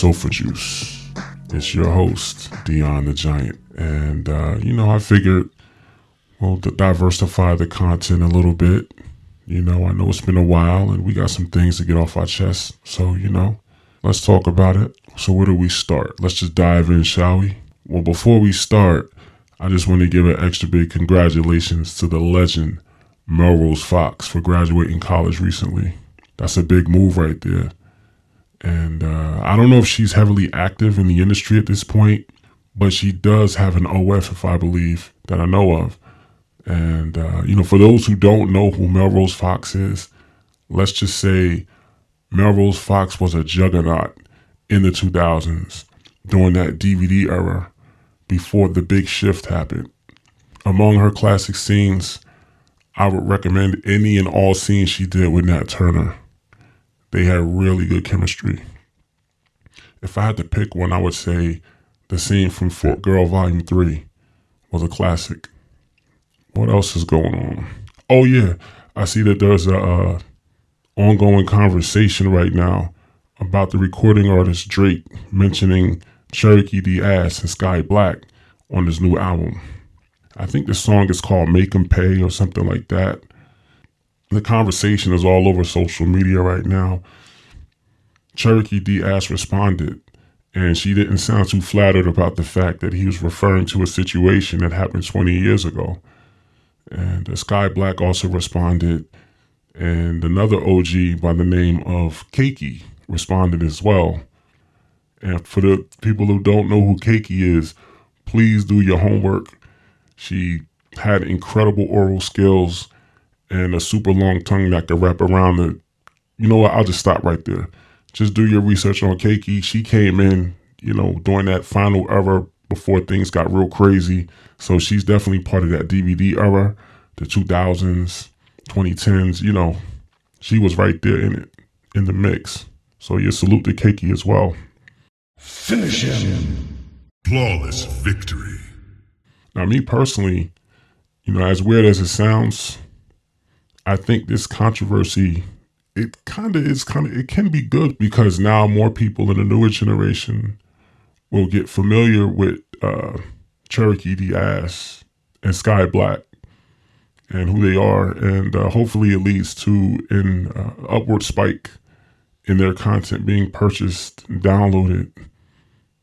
Sofa Juice. It's your host, Dion the Giant. And, I figured we'll diversify the content a little bit. I know it's been a while and we got some things to get off our chest. So, let's talk about it. So where do we start? Let's just dive in, shall we? Well, before we start, I just want to give an extra big congratulations to the legend Melrose Foxxx for graduating college recently. That's a big move right there. And I don't know if she's heavily active in the industry at this point, but she does have an OF, if I believe, that I know of. And, for those who don't know who Melrose Foxxx is, let's just say Melrose Foxxx was a juggernaut in the 2000s during that DVD era before the big shift happened. Among her classic scenes, I would recommend any and all scenes she did with Nat Turner. They had really good chemistry. If I had to pick one, I would say the scene from Fort Girl Volume 3 was a classic. What else is going on? Oh yeah, I see that there's a ongoing conversation right now about the recording artist Drake mentioning Cherokee and Skyy Black on his new album. I think the song is called Make 'Em Pay or something like that. The conversation is all over social media right now. Cherokee responded, and she didn't sound too flattered about the fact that he was referring to a situation that happened 20 years ago. And Skyy Black also responded, and another OG by the name of Kakey responded as well. And for the people who don't know who Kakey is, please do your homework. She had incredible oral skills and a super long tongue that could wrap around it. You know what? I'll just stop right there. Just do your research on Kakey. She came in, during that final era before things got real crazy. So she's definitely part of that DVD era, the 2000s, 2010s. She was right there in it, in the mix. So salute to Kakey as well. Finish him. Flawless victory. Now, me personally, as weird as it sounds, I think this controversy, it can be good because now more people in the newer generation will get familiar with Cherokee and Skyy Black and who they are, and hopefully it leads to an upward spike in their content being purchased and downloaded.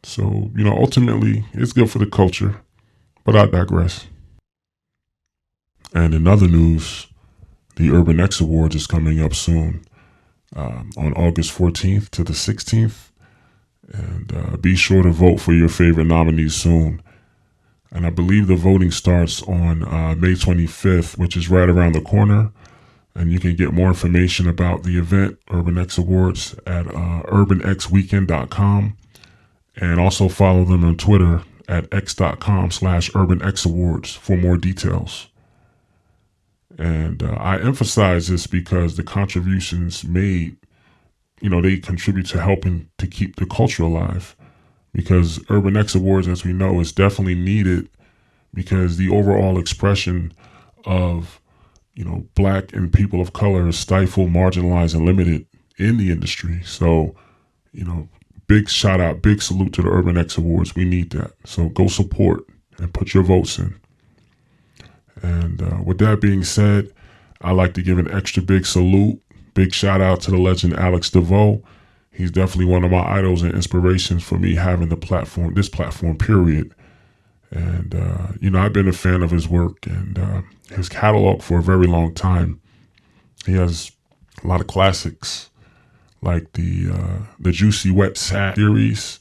So, ultimately, it's good for the culture, but I digress. And in other news, the Urban X Awards is coming up soon, on August 14th to the 16th. And be sure to vote for your favorite nominees soon. And I believe the voting starts on May 25th, which is right around the corner. And you can get more information about the event, Urban X Awards, at urbanxweekend.com. And also follow them on Twitter at x.com/urbanxawards for more details. And I emphasize this because the contributions made, they contribute to helping to keep the culture alive. Because Urban X Awards, as we know, is definitely needed because the overall expression of, Black and people of color is stifled, marginalized, and limited in the industry. So, big shout out, big salute to the Urban X Awards. We need that. So go support and put your votes in. And with that being said, I'd like to give an extra big salute, big shout out to the legend Alex DeVoe. He's definitely one of my idols and inspirations for me having this platform, period. And, I've been a fan of his work and his catalog for a very long time. He has a lot of classics like the Juicy Wet Sad series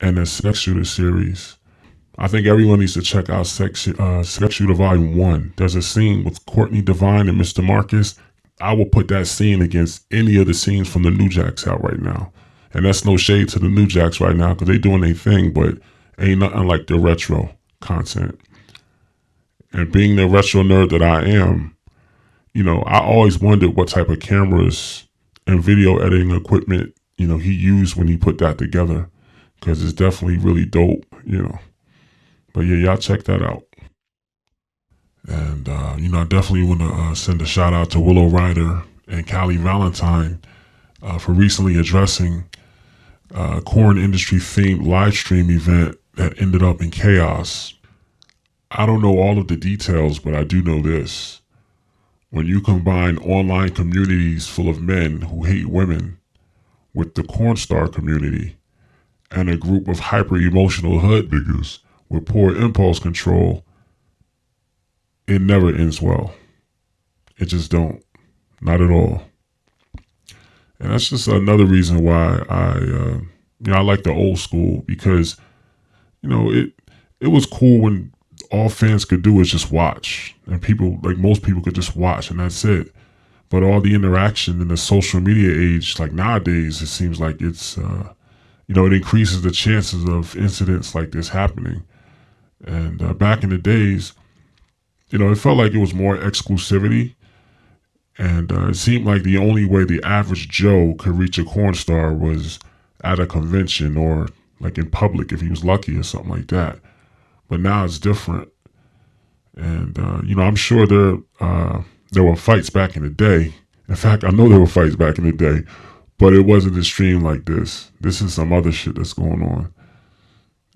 and the Sex Shooter series. I think everyone needs to check out Sex Shooter Volume 1. There's a scene with Courtney Devine and Mr. Marcus. I will put that scene against any of the scenes from the New Jacks out right now. And that's no shade to the New Jacks right now because they doing their thing, but ain't nothing like the retro content. And being the retro nerd that I am, I always wondered what type of cameras and video editing equipment, he used when he put that together because it's definitely really dope, But yeah, y'all check that out. And, I definitely want to send a shout out to Willow Ryder and Callie Valentine for recently addressing corn industry themed live stream event that ended up in chaos. I don't know all of the details, but I do know this. When you combine online communities full of men who hate women with the corn star community and a group of hyper-emotional hood niggas with poor impulse control, it never ends well. It just don't. Not at all. And that's just another reason why I like the old school, because, it was cool when all fans could do is just watch, and most people could just watch, and that's it. But all the interaction in the social media age, like nowadays, it seems like it's, it increases the chances of incidents like this happening. And back in the days, it felt like it was more exclusivity. And it seemed like the only way the average Joe could reach a corn star was at a convention or like in public if he was lucky or something like that. But now it's different. And, I'm sure there were fights back in the day. In fact, I know there were fights back in the day, but it wasn't extreme like this. This is some other shit that's going on.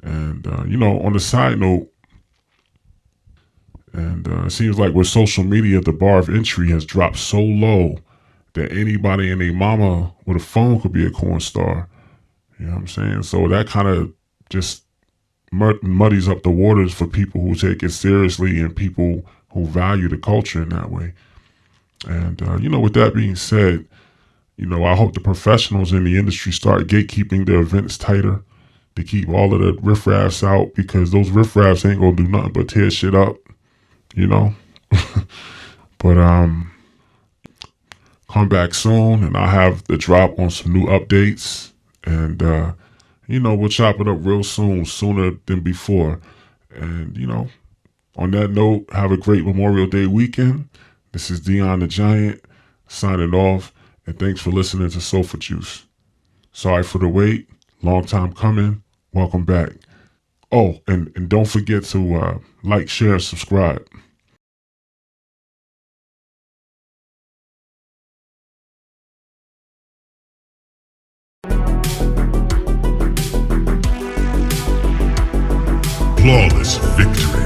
And, on the side note, and it seems like with social media, the bar of entry has dropped so low that anybody and their mama with a phone could be a corn star. You know what I'm saying? So that kind of just muddies up the waters for people who take it seriously and people who value the culture in that way. And, with that being said, I hope the professionals in the industry start gatekeeping their events tighter to keep all of the riffraffs out, because those riffraffs ain't gonna do nothing but tear shit up. But come back soon and I'll have the drop on some new updates, and we'll chop it up real soon, sooner than before. And on that note, have a great Memorial Day weekend. This is Dion the Giant signing off, and thanks for listening to Sofa Juice. Sorry for the wait, long time coming. Welcome back. Oh, and don't forget to like, share, and subscribe. Flawless victory.